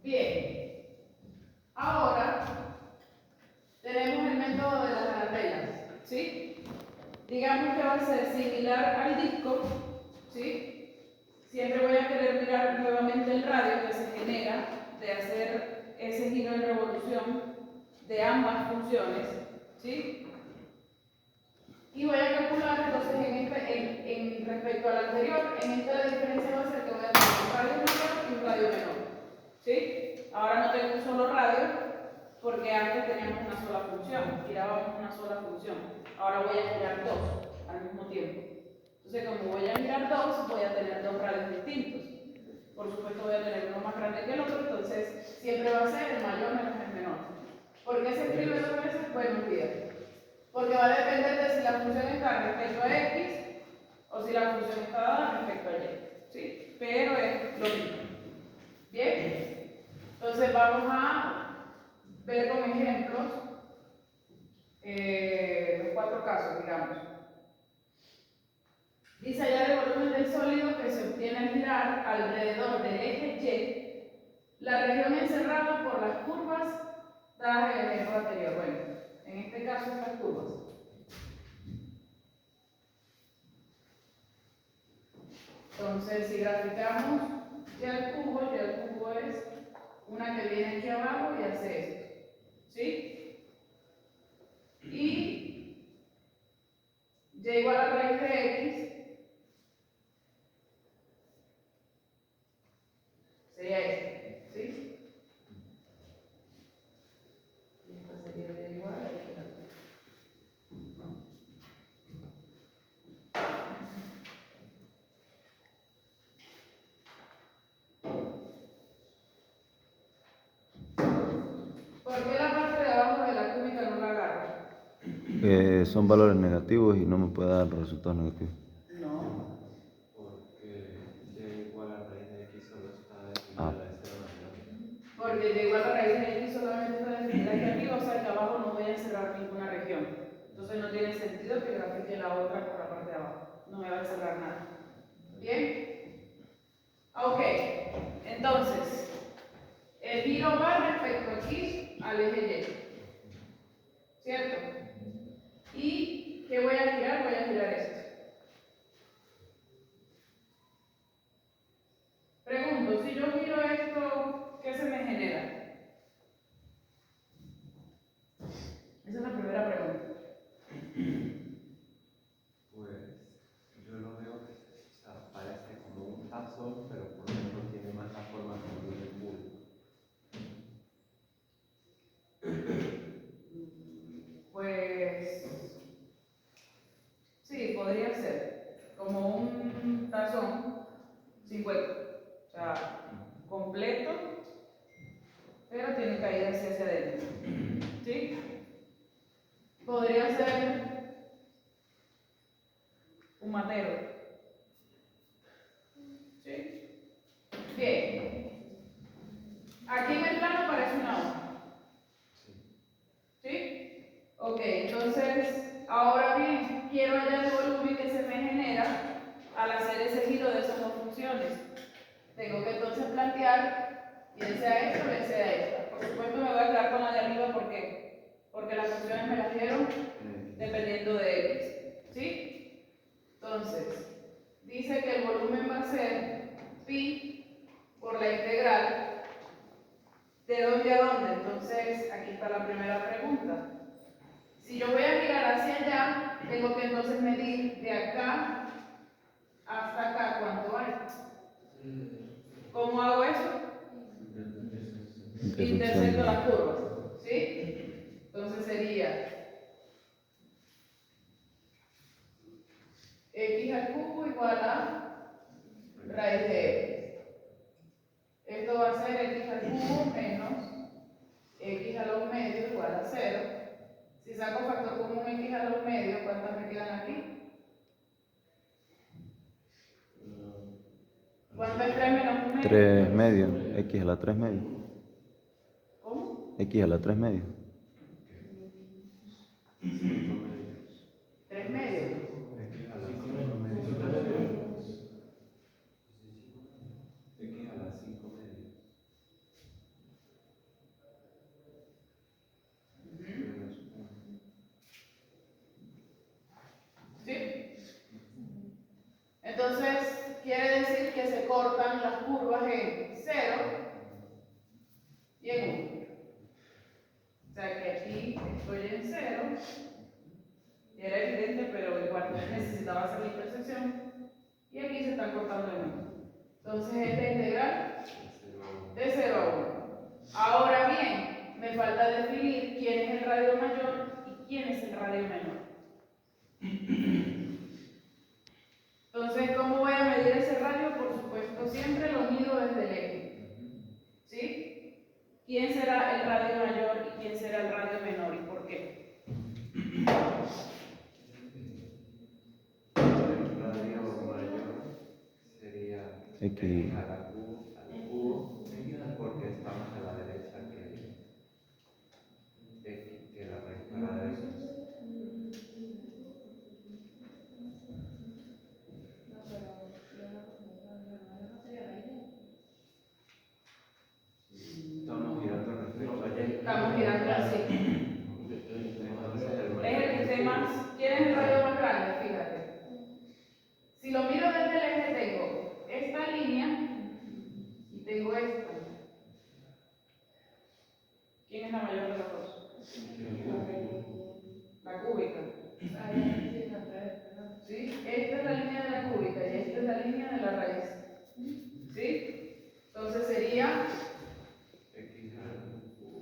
Bien. Ahora tenemos el método de las antenas, ¿sí? Digamos que va a ser similar al disco, ¿sí? Siempre voy a querer mirar nuevamente el radio que se genera de hacer ese giro en revolución de ambas funciones, ¿sí? Y voy a calcular entonces en respecto al anterior, en esta la diferencia va a ser que voy a tener un radio mayor y un radio menor, ¿sí? Ahora no tengo un solo radio porque antes teníamos una sola función, girábamos una sola función. Ahora voy a girar dos al mismo tiempo. Entonces, como voy a girar dos, voy a tener dos radios distintos. Por supuesto, voy a tener uno más grande que el otro, entonces siempre va a ser el mayor menos el menor. ¿Por qué se escribe dos veces? Buenos días. Porque va a depender de si la función está respecto a x o si la función está dada respecto a y. ¿Sí? Pero es lo mismo. ¿Bien? Entonces vamos a ver con ejemplos los cuatro casos, digamos. Dice hallar el volumen del sólido que se obtiene al girar alrededor del eje Y, la región encerrada por las curvas dadas en el ejemplo anterior. Bueno, en este caso estas curvas. Entonces, si graficamos y al cubo es una que viene aquí abajo y hace esto, ¿sí? Y y igual a raíz de x sería esto, ¿sí? Y esta sería y igual a x. ¿Por qué la parte de abajo de la cúbica no la agarro? Son valores negativos y no me puede dar resultados negativos. No. Porque y igual a raíz de x solo está definida de 0 a Porque y igual a raíz de x solamente está definida aquí arriba, o sea que abajo no voy a encerrar ninguna región. Entonces no tiene sentido que grafique la otra por la parte de abajo. No me va a encerrar nada. ¿Bien? Ok. Entonces, el giro va respecto aquí al eje Y. ¿Cierto? ¿Y qué voy a girar? Voy a girar esto. Pregunto, si yo giro esto, ¿qué se me genera? Esa es la primera pregunta. Pues yo lo veo que parece como un tazón, pero por dentro tiene más la forma como de un bulbo. Pues sí, podría ser como un tazón sin hueco, o sea, completo, pero tiene caída hacia adentro. ¿Sí? Podría ser un matero. ¿Sí? Bien. Aquí en el plano parece una hoja. ¿Sí? Ok, entonces, ahora bien, quiero hallar el volumen que se me genera al hacer ese giro de esas dos funciones. Tengo que entonces plantear, bien sea esto, bien sea esta. Por supuesto me voy a quedar con la de arriba porque las funciones me las dieron dependiendo de x. ¿Sí? Entonces, dice que el volumen va a ser pi por la integral. ¿De dónde a dónde? Entonces, aquí está la primera pregunta. Si yo voy a girar hacia allá, tengo que entonces medir de acá hasta acá cuánto hay. ¿Cómo hago eso? Intersecto las curvas. ¿Sí? Entonces sería x al cubo igual a raíz de x. Esto va a ser x al cubo menos x a los medios igual a 0. Si saco factor común x a los medios, ¿cuántas me quedan aquí? ¿Cuánto es 3 menos 1 medio? 3 medios, x a la 3 medios. ¿Cómo? X a la 3 medios. 3 medios. X a la 5 medios. X a la 5 medios. cortan las curvas en 0 y en 1. O sea que aquí estoy en 0, y era evidente, pero igual necesitaba hacer la intersección, y aquí se están cortando en 1. Entonces esta integral de 0 a 1. Ahora bien, me falta definir quién es el radio mayor y quién es el radio menor. Entonces, ¿cómo voy a medir ese radio? Por supuesto, siempre lo mido desde el eje. ¿Sí? ¿Quién será el radio mayor y quién será el radio menor y por qué? El radio mayor sería X al cubo, porque está más a la derecha que la raíz cuadrada de x. Estamos girando respecto a y. Estamos girando así. Entonces Es el que esté más. ¿Quién es el radio más grande? Fíjate. Si lo miro desde el eje, tengo esta línea y tengo esta. ¿Quién es la mayor de las dos? La cúbica. ¿Sí? Esta es la línea de la cúbica y esta es la línea de la raíz. ¿Sí? Entonces sería x al cubo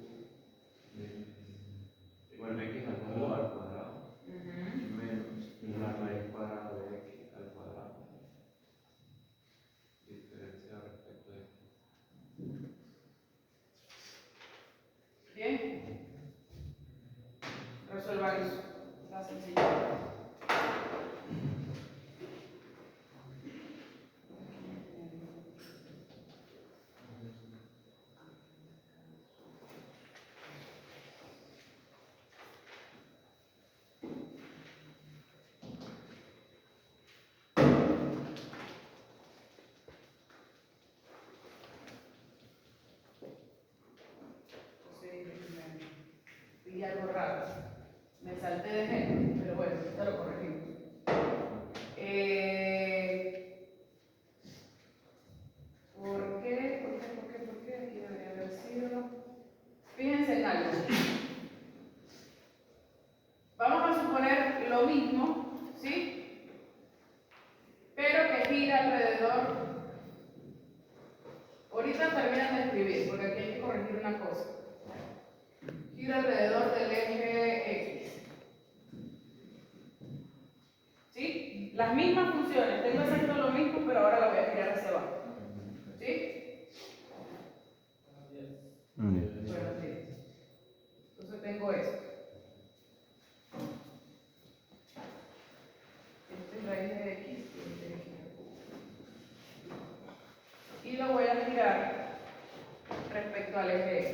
bueno, x al cubo al cuadrado menos la raíz cuadrada de x al cuadrado. Diferencia respecto a x. bien. Resuelvan eso. Está sencillo. Y algo raro. Me salté de ejemplo, pero bueno, ya lo corregimos. ¿Por qué? Aquí debería haber sido. Fíjense en algo. Vamos a suponer lo mismo, ¿sí? Pero que gira alrededor. Ahorita terminan de escribir, porque aquí hay que corregir una cosa. Gira alrededor del eje X. ¿Sí? Las mismas funciones, tengo exacto lo mismo, pero ahora la voy a girar hacia abajo. ¿Sí? Bueno, sí. Entonces tengo esto. Esta es raíz de X y este es X. Y lo voy a girar respecto al eje X.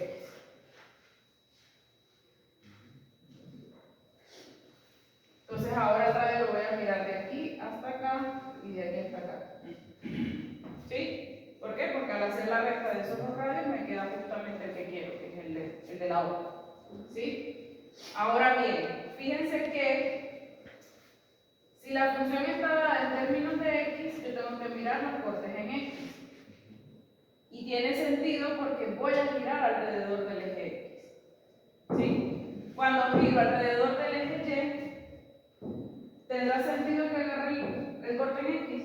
Entonces ahora el radio lo voy a mirar de aquí hasta acá y de aquí hasta acá. ¿Sí? ¿Por qué? Porque al hacer la recta de esos dos radios me queda justamente el que quiero, que es el de la otra. ¿Sí? Ahora bien, fíjense que si la función está dada en términos de X, yo tengo que mirar los cortes en X. Y tiene sentido porque voy a girar alrededor del eje X. ¿Sí? Cuando giro alrededor del eje Y, ¿tendrá sentido que agarre el corte en X?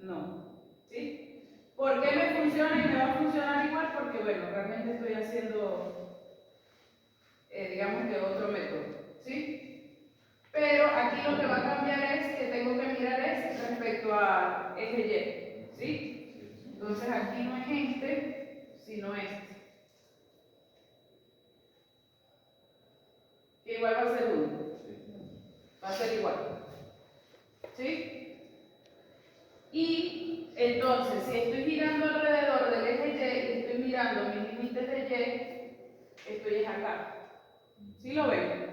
No. ¿Sí? ¿Por qué me funciona y me va a funcionar igual? Porque, bueno, realmente estoy haciendo, digamos que otro método. ¿Sí? Pero aquí lo que va a cambiar es que tengo que mirar es respecto a eje Y. ¿Sí? Entonces aquí no es este, sino este. Que igual va a ser 1. Va a ser igual. ¿Sí? Y entonces, si estoy girando alrededor del eje Y y estoy mirando mis límites de Y, estoy acá. ¿Sí lo ven?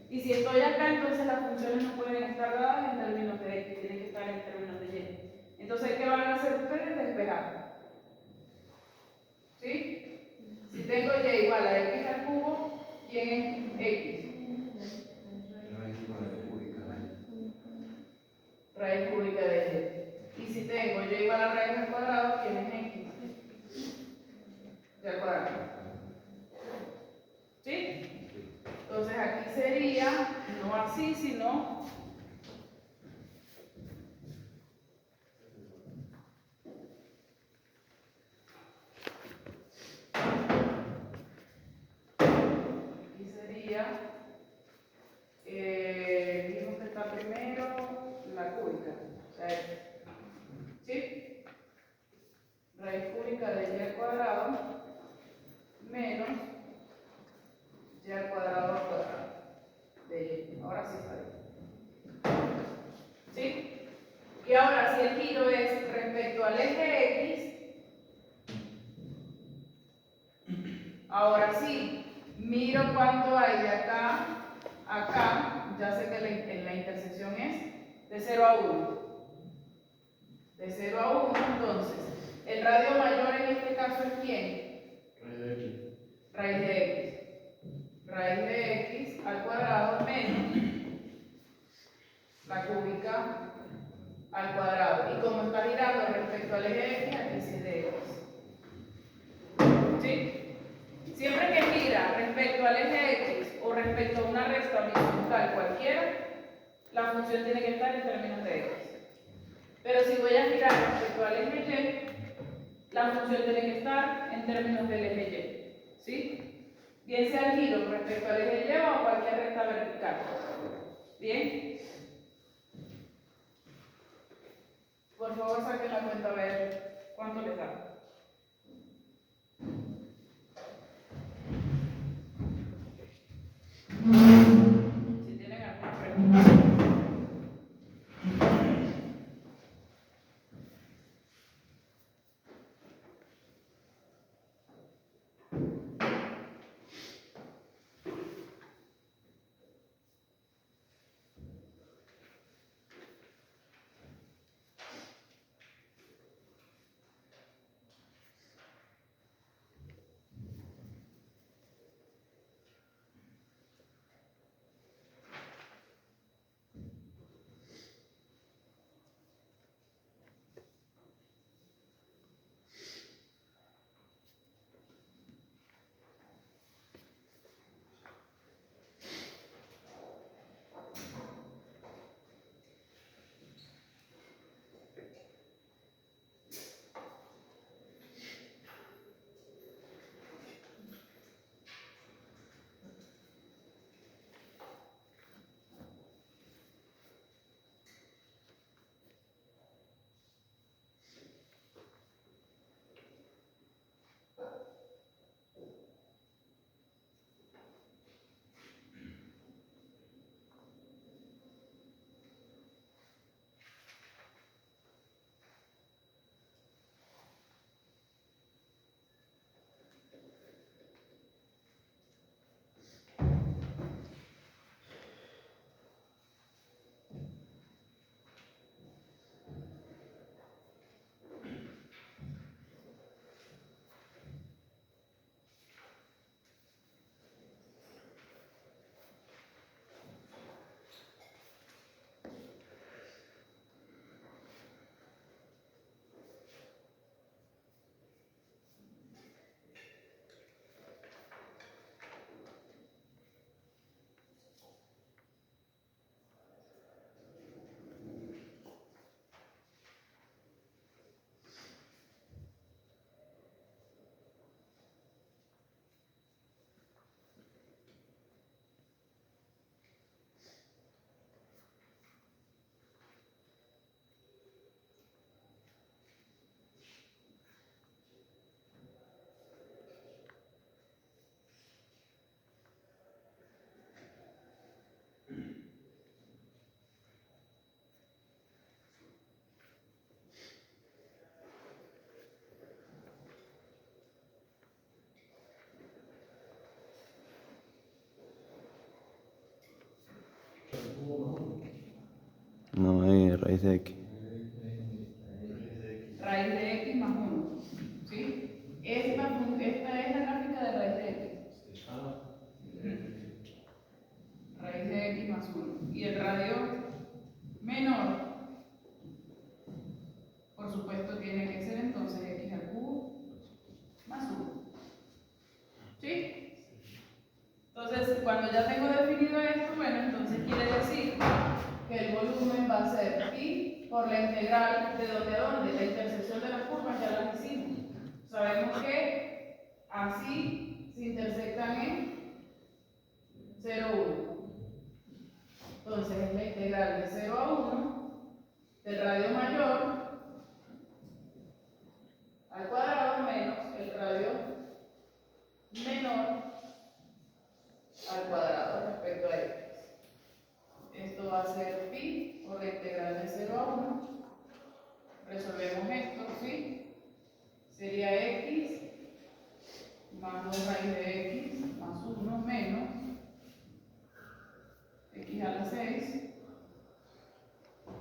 Y si estoy acá, entonces las funciones no pueden estar dadas en términos de X, tienen que estar en términos de Y. Entonces, ¿qué van a hacer ustedes? Despejar. ¿Sí? Si tengo Y igual a X al cubo, ¿quién es X? Raíz cúbica de Y. Y si tengo Y igual a raíz raíz al cuadrado tienes x y al cuadrado. ¿Sí? Entonces aquí sería, no así, sino aquí sería, dijimos que está primero la cúbica, o sea, ¿sí? Raíz cúbica de y al cuadrado menos y al cuadrado de y. Ahora sí está bien. ¿Sí? Y ahora, si el giro es respecto al eje X, ahora sí, miro cuánto hay de acá a acá. Ya sé que la intersección es de 0 a 1. De 0 a 1, entonces, el radio mayor en este caso es ¿quién? Raíz de X. Raíz de X al cuadrado menos la cúbica al cuadrado. Y como está girando respecto al eje X, aquí sí es de X. ¿Sí? Siempre que gira respecto al eje X o respecto a una recta horizontal cualquiera, la función tiene que estar en términos de X. Pero si voy a girar respecto al eje Y, la función tiene que estar en términos del eje Y. ¿Sí? Bien sea el giro respecto al eje Y o a cualquier recta vertical. ¿Bien? Por favor, saquen la cuenta a ver cuánto les da. Si tienen alguna pregunta. No, hay raíz de X. Raíz de X más 1. ¿Sí? Esta es la gráfica de raíz de X. Raíz de X más 1. Y el radio menor, por supuesto, tiene que cuando ya tengo definido esto, bueno, entonces quiere decir que el volumen va a ser pi por la integral de dónde a dónde, la intersección de las curvas ya las hicimos. Sabemos que así se intersectan en 0, 1. Entonces es la integral de 0 a 1 del radio mayor al cuadrado menos el radio menor al cuadrado respecto a x. Esto va a ser pi por la integral de 0 a 1. Resolvemos esto, ¿sí? Sería x más 2 raíz de x más 1 menos x a la 6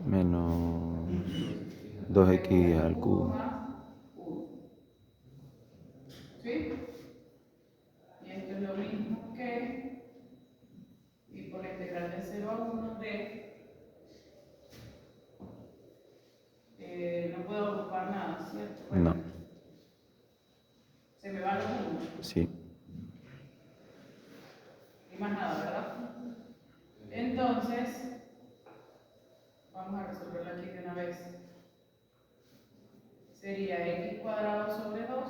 Menos 2x al cubo. más 1. ¿Sí? Y esto es lo mismo que y por la integral de 0 a 1 de no puedo ocupar nada, ¿cierto? No. Se me van los números. Sí. Y más nada, ¿verdad? Entonces, vamos a resolverlo aquí de una vez. Sería x cuadrado sobre 2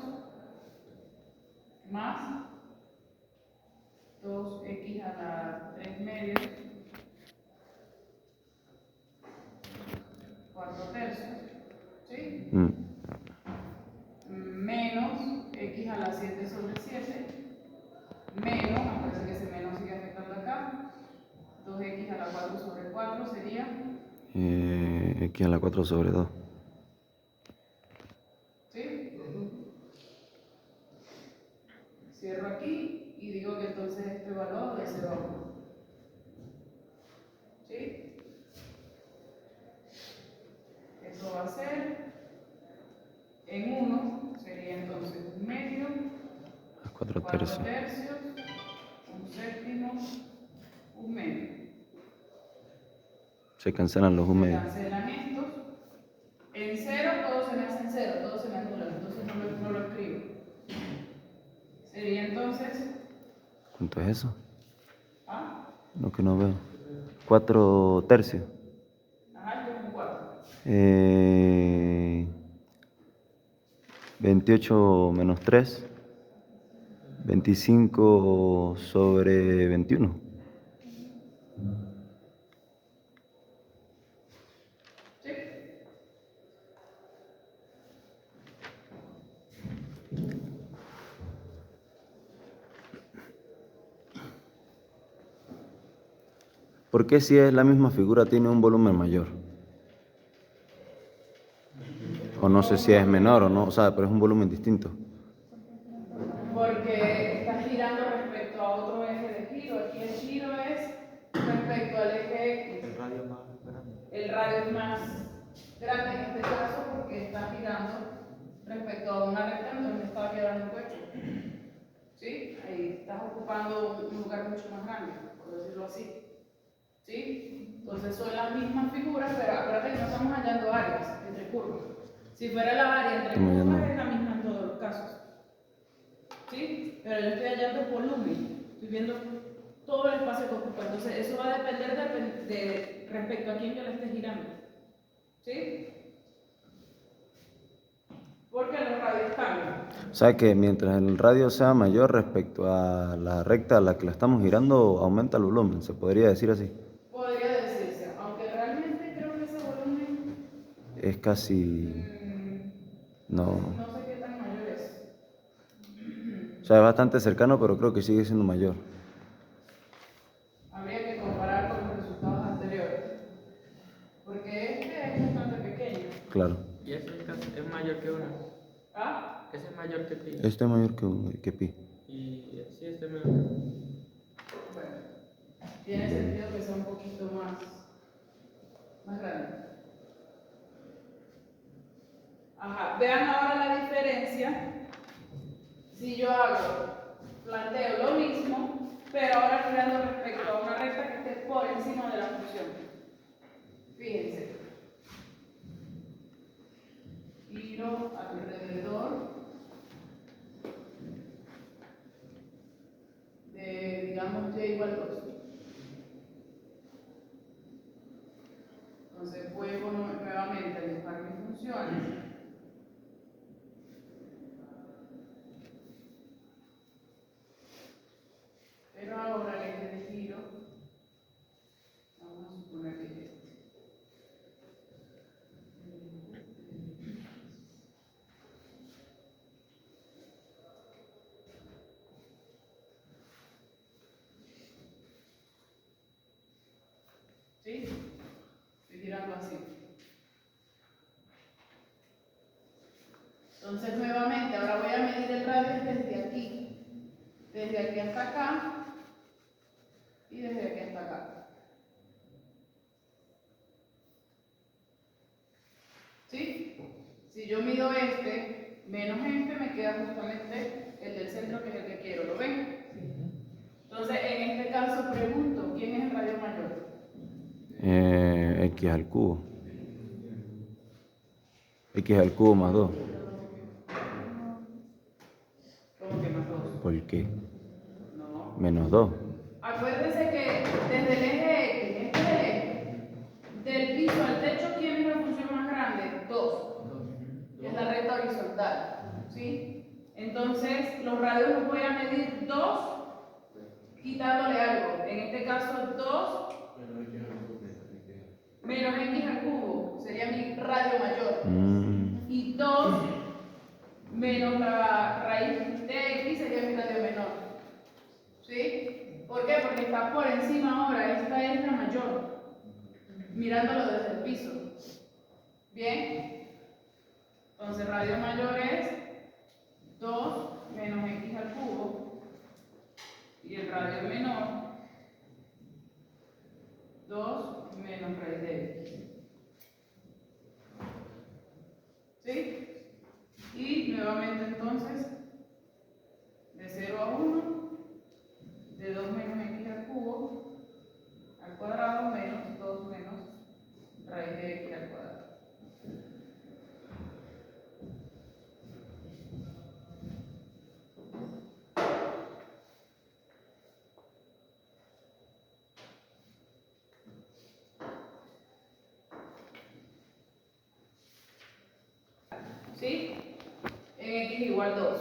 más 2x a la 3 medios 4 tercios, ¿sí? Menos x a la 7 sobre 7 menos, acuérdense que ese menos sigue afectando acá, 2x a la 4 sobre 4 sería X a la 4 sobre 2. ¿sí? Cierro aquí y digo que entonces este valor de 0 a 1. ¿Sí? Eso va a ser en 1, sería entonces un medio, 4 4 tercios. tercios, un séptimo, un medio. Se cancelan los Se medios. cancelan estos. En 0 todo se me hace en 0, todo se me anula, entonces no lo escribo. Sería entonces, ¿Cuánto es eso? ¿ah? Lo que no veo. 4 tercios. Ajá, esto es un 4. 28 menos 3. 25 sobre 21. ¿Sí? ¿Por qué si es la misma figura tiene un volumen mayor? O no sé si es menor o no, o sea, pero es un volumen distinto. Porque está girando respecto a otro eje de giro. Aquí el giro es respecto al eje X. El radio más grande. El radio es más grande en este caso porque está girando respecto a una recta en donde está quedando un hueco. ¿Sí? Ahí estás ocupando un lugar mucho más grande, por decirlo así. ¿Sí? Entonces son las mismas figuras, pero acuérdate que no estamos hallando áreas entre curvas. Si fuera la área entre Estamos curvas hallando. es la misma en todos los casos. ¿Sí? Pero yo estoy hallando volumen, estoy viendo todo el espacio que ocupa. Entonces eso va a depender de respecto a quién yo le esté girando. ¿Sí? Porque los radios cambian. O sea que mientras el radio sea mayor respecto a la recta a la que la estamos girando, aumenta el volumen, se podría decir así. Podría decirse, aunque realmente creo que ese volumen Es casi... no... no sé qué tan mayor es. O sea, es bastante cercano, pero creo que sigue siendo mayor. Habría que comparar con los resultados anteriores. Porque este es bastante pequeño. Claro. Y ese es mayor que 1. ¿Ah? Ese es mayor que pi. Este es mayor que pi. Y sí, este es menor que 1. Bueno, tiene sentido que sea un poquito más grande. Ajá, vean ahora la diferencia. Si yo planteo lo mismo, pero ahora girando respecto a una recta que esté por encima de la función. Fíjense. Giro alrededor de, digamos, y igual nuevamente, ahora voy a medir el radio desde aquí hasta acá y desde aquí hasta acá. ¿Sí? Si yo mido este menos este, me queda justamente el del centro, que es el que quiero. ¿Lo ven? Entonces, en este caso pregunto, ¿quién es el radio mayor? X al cubo. X al cubo más 2. ¿Cómo que más 2? ¿Por qué? No. Menos 2. Acuérdense que desde el eje X, este es el eje, del piso al techo, ¿quién es la función más grande? 2. Es la recta horizontal. ¿Sí? Entonces, los radios los voy a medir 2 quitándole algo. En este caso, 2 menos X al cubo sería mi radio mayor. Y 2 menos la raíz de X sería mi radio menor. ¿Sí? ¿Por qué? Porque está por encima ahora. Esta es la mayor. Mirándolo desde el piso. ¿Bien? Entonces, radio mayor es 2 menos X al cubo. Y el radio menor, 2 menos raíz de X. ¿Sí? Y nuevamente entonces, de 0 a 1, de 2 menos X al cubo, al cuadrado, menos 2 menos raíz de X al cuadrado. ¿Sí? En X igual 2.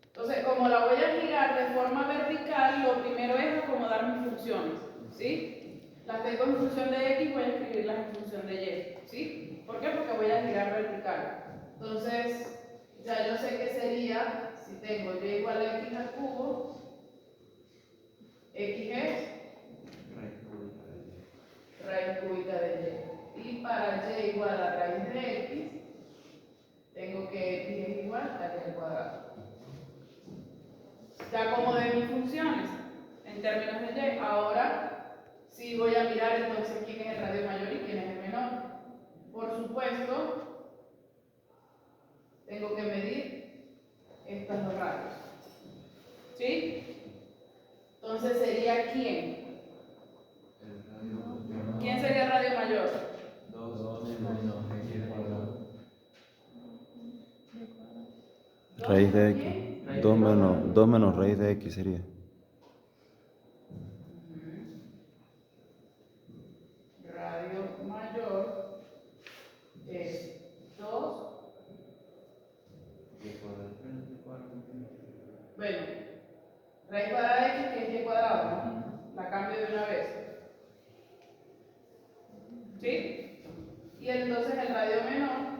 Entonces, como la voy a girar de forma vertical, lo primero es acomodar mis funciones. ¿Sí? Las tengo en función de X, voy a escribirlas en función de Y. ¿Sí? ¿Por qué? Porque voy a girar vertical. Entonces, ya yo sé que sería, si tengo Y igual a X al cubo, X es raíz cúbica de Y. Y para Y igual a raíz de X, tengo que X es igual a Y al cuadrado. Ya acomodé mis funciones en términos de Y. Ahora sí voy a mirar entonces quién es el radio mayor y quién es el menor. Por supuesto, tengo que medir estas dos radios. ¿Sí? Entonces sería ¿quién? ¿Quién sería el radio mayor? 2 menos X al cuadrado. Raíz de X. 2 menos raíz de X sería. Radio mayor es 2. Bueno, raíz cuadrada de X, que es Y cuadrado, ¿no? La cambio de una vez. ¿Sí? Y entonces el radio menor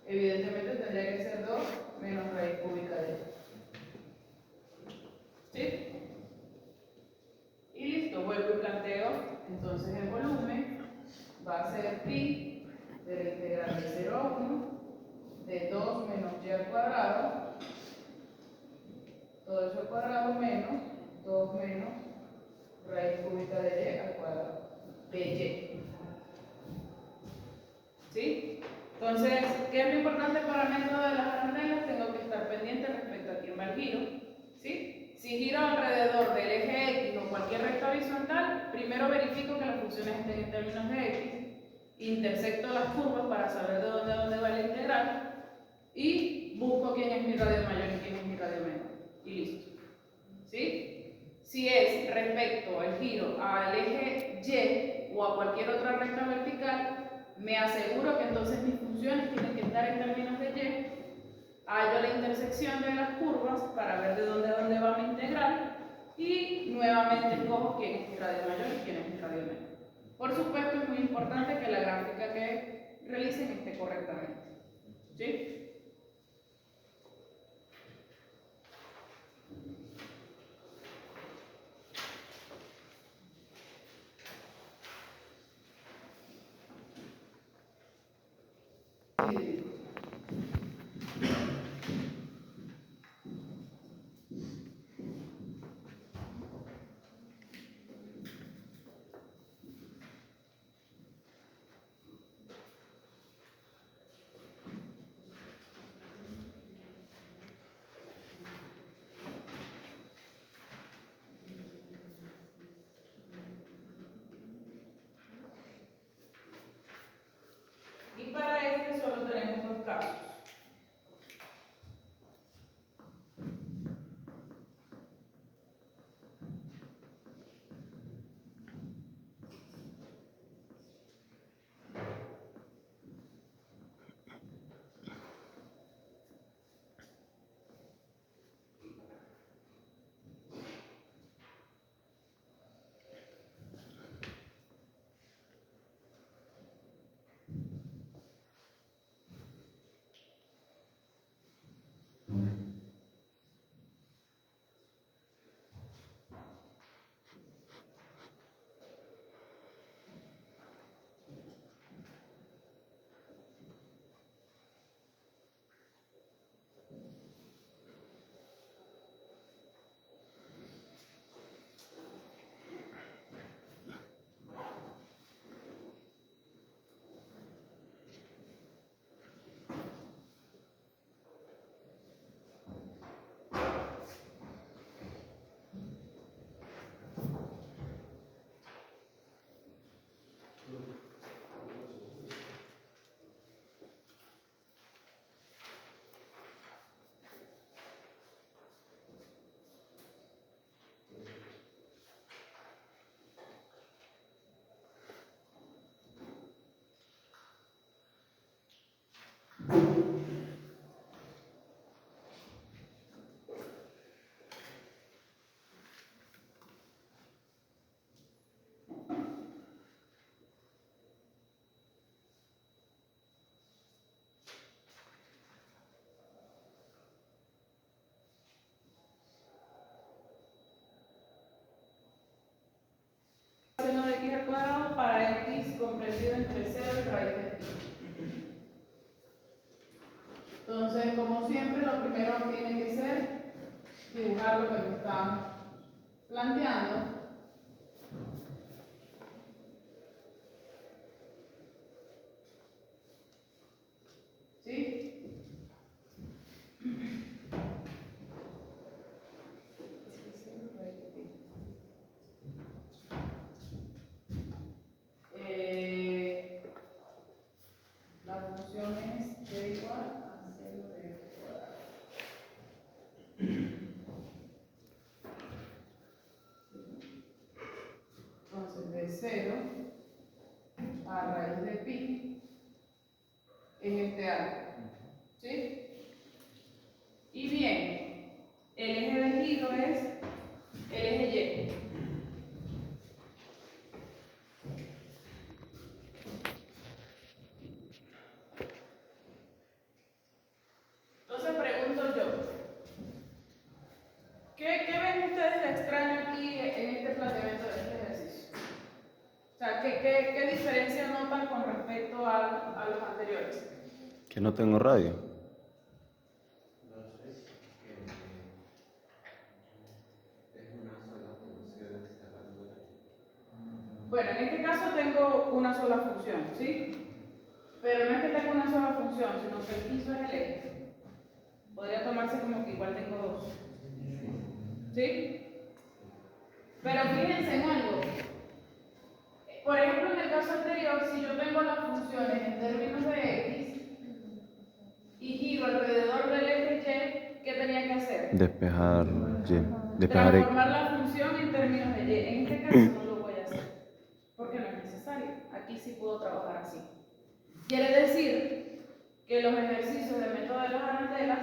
evidentemente tendría que ser 2 menos raíz cúbica de Y. ¿Sí? Y listo, vuelvo y planteo. Entonces el volumen va a ser pi de la integral de 0 a 1 de 2 menos Y al cuadrado, todo eso al cuadrado menos 2 menos raíz cúbica de Y al cuadrado de Y. ¿Sí? Entonces, ¿qué es lo importante para el método de las arandelas? Tengo que estar pendiente respecto a quién va el giro. ¿Sí? Si giro alrededor del eje X o cualquier recta horizontal, primero verifico que las funciones estén en términos de X, intersecto las curvas para saber de dónde va la integral y busco quién es mi radio mayor y quién es mi radio menor. Y listo. ¿Sí? Si es respecto al giro al eje Y o a cualquier otra recta vertical, me aseguro que entonces mis funciones tienen que estar en términos de Y, hallo la intersección de las curvas para ver de dónde va mi integral y nuevamente escojo quién es mi radio mayor y quién es mi radio menor. Por supuesto, es muy importante que la gráfica que realicen esté correctamente. ¿Sí? tenemos dos casos. Seno de x al cuadrado para x comprendido entre 0 y raíz de pi. Entonces, como siempre, lo primero tiene que ser dibujar lo que me están planteando. ¿Sí? La función es y igual a 0 de x cuadrado. Entonces, de 0 a raíz de pi es este arco. ¿Sí? Y bien, el eje de giro es el eje Y. Entonces pregunto yo, ¿qué ven ustedes de extraño aquí en este planteamiento de este ejercicio? O sea, ¿qué diferencia notan con respecto a los anteriores? Que no tengo radio. No sé, es una sola función cerrándola. Bueno, en este caso tengo una sola función, ¿sí? Pero no es que tenga una sola función, sino que el piso es el eje. Podría tomarse como que igual tengo dos. ¿Sí? Pero fíjense en algo. Por ejemplo, en el caso anterior, si yo tengo las funciones en términos de x y giro alrededor del eje y, ¿qué tenía que hacer? Despejar Y. Despejar X. Transformar la función en términos de y. En este caso no lo voy a hacer, porque no es necesario. Aquí sí puedo trabajar así. Quiere decir que los ejercicios del método de las arandelas,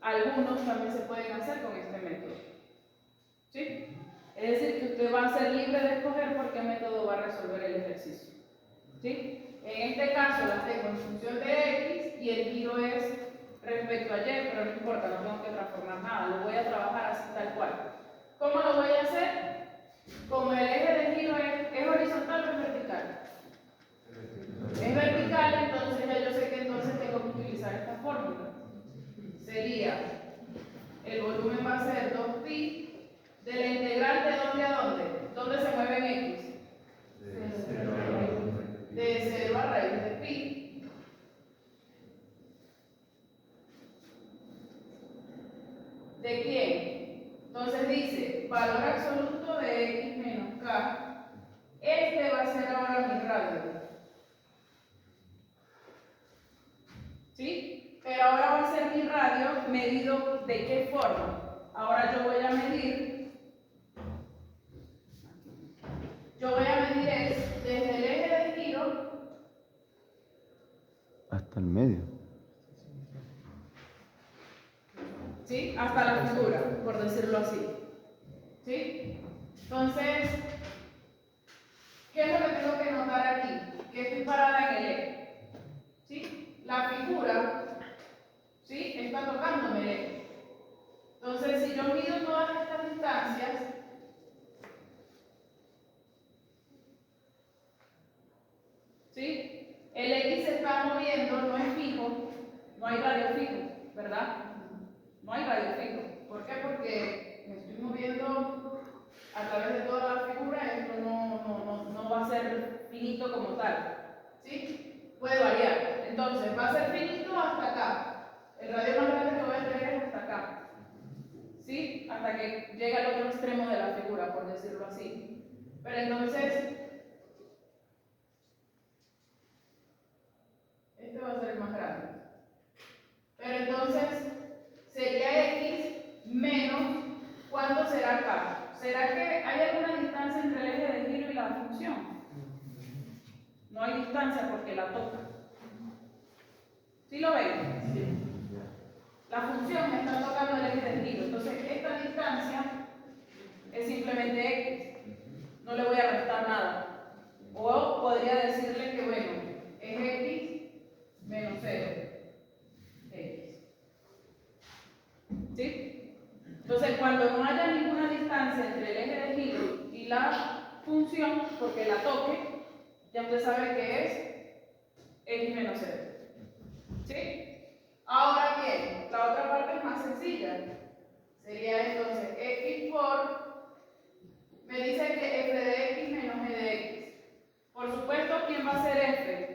algunos también se pueden hacer con este método. ¿Sí? Es decir, que usted va a ser libre de escoger por qué método va a resolver el ejercicio. ¿Sí? En este caso las tengo en función de x y el giro es respecto a y, pero no importa, no tengo que transformar nada, lo voy a trabajar así tal cual. ¿Cómo lo voy a hacer? Como el eje de giro es horizontal o es vertical. Es vertical, entonces ya yo sé que entonces tengo que utilizar esta fórmula. Sería, el volumen va a ser 2pi de la integral de dónde a dónde. ¿Dónde se mueve en x? De 0 a raíz de pi. ¿De quién? Entonces dice, valor absoluto de x menos k. Este va a ser ahora mi radio. radio medido de qué forma. Ahora yo voy a medir es desde el eje de giro Hasta el medio. ¿sí? Hasta la figura, por decirlo así. ¿Sí? Entonces, ¿qué es lo que tengo que notar aquí? Que estoy parada en el eje. ¿Sí? La figura, ¿sí? Está tocándome el eje. Entonces, si yo mido todas estas distancias, ¿sí? El X se está moviendo, no es fijo, no hay radio fijo, ¿verdad? No hay radio fijo. ¿Por qué? Porque me estoy moviendo a través de toda la figura, esto no va a ser finito como tal, ¿sí? Puede variar. Entonces, va a ser finito hasta acá. El radio más grande que voy a tener es hasta acá, ¿sí? Hasta que llegue al otro extremo de la figura, por decirlo así. Pero entonces, este va a ser el más grande. Pero entonces, sería X menos, ¿cuánto será acá? ¿Será que hay alguna distancia entre el eje de giro y la función? No hay distancia porque la toca. ¿Sí lo ven? Sí. La función me está tocando el eje de giro. Entonces, esta distancia es simplemente X. No le voy a restar nada. O podría decirle que, bueno, es X menos 0. X. ¿Sí? Entonces, cuando no haya ninguna distancia entre el eje de giro y la función, porque la toque, ya usted sabe que es X menos 0. ¿Sí? Ahora bien, la otra parte es más sencilla. Sería entonces X por, me dice que f de X menos g de X. Por supuesto, ¿quién va a ser f?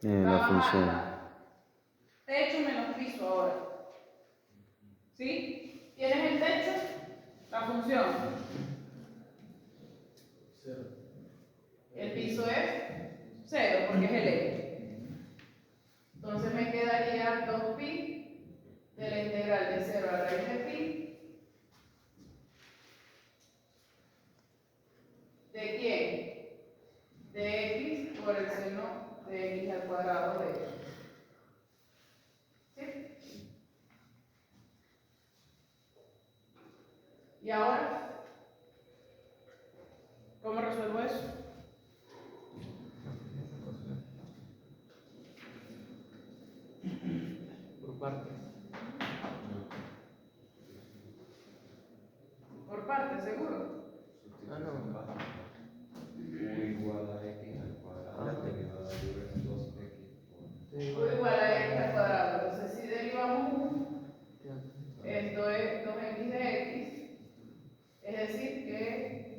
La función. Techo menos piso ahora. ¿Sí? ¿Tienes el techo? La función. El piso es 0 porque es el eje. Entonces me quedaría 2pi de la integral de 0 a la raíz de pi. ¿De quién? De x por el seno de x al cuadrado de x. ¿Sí? ¿Y ahora? ¿Cómo resuelvo eso? Por partes. Por parte, seguro. Ah, no. U igual a x al cuadrado derivada de u es 2x U igual a x al cuadrado. Entonces, si derivamos u, esto es 2x de x. Es decir que,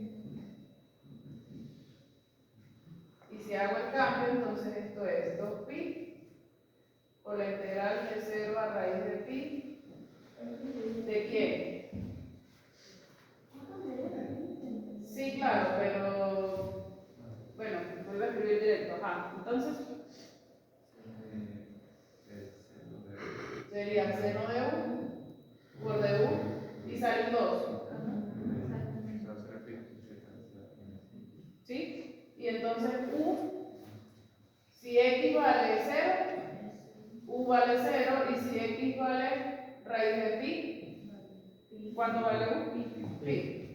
y si hago el cambio, entonces esto es 2pi por la integral de 0 a raíz de pi. ¿De quién? Sí, claro, pero bueno, vuelvo a escribir directo. Ajá. Entonces, sería seno de u por de u y sale 2. ¿Sí? Y entonces u, si x vale 0, u vale 0, y si x vale raíz de pi, ¿cuánto vale u? Pi.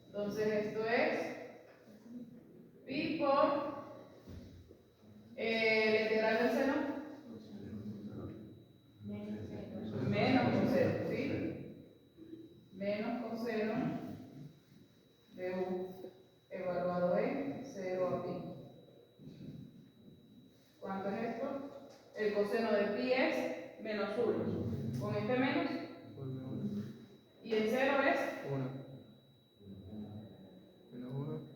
Entonces esto es pi por la integral del seno menos coseno, ¿sí? Menos coseno de u evaluado en 0 a pi. ¿Cuánto es esto? El coseno de pi es menos 1. Con este menos, y el 0 es 1. Menos 1.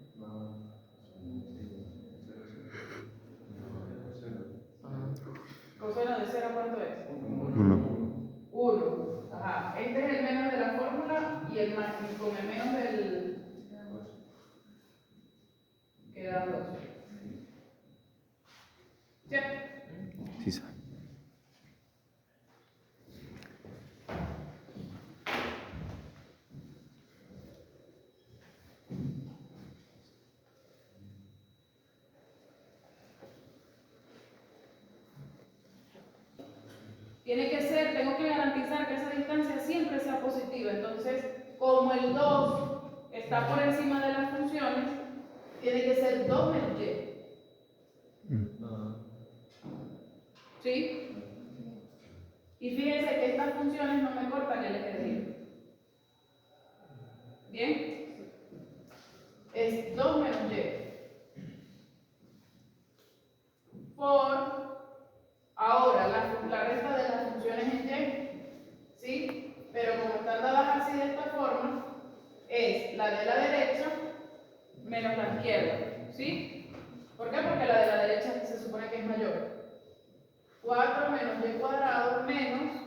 coseno de 0, ¿cuánto es? 1. 1. Ajá. Este es el menos de la fórmula y el más, y con el menos del quedan 2. ¿Cierto? Sí, sabe. tiene que ser, tengo que garantizar que esa distancia siempre sea positiva. Entonces, como el 2 está por encima de las funciones, tiene que ser 2 menos y. ¿Sí? Y fíjense que estas funciones no me cortan el eje de y. ¿Bien? Es 2 menos y. Por, ahora, la resta de las funciones en y, ¿sí? Pero como están dadas así de esta forma, es la de la derecha menos la izquierda, ¿sí? ¿Por qué? Porque la de la derecha se supone que es mayor. 4 menos y cuadrado menos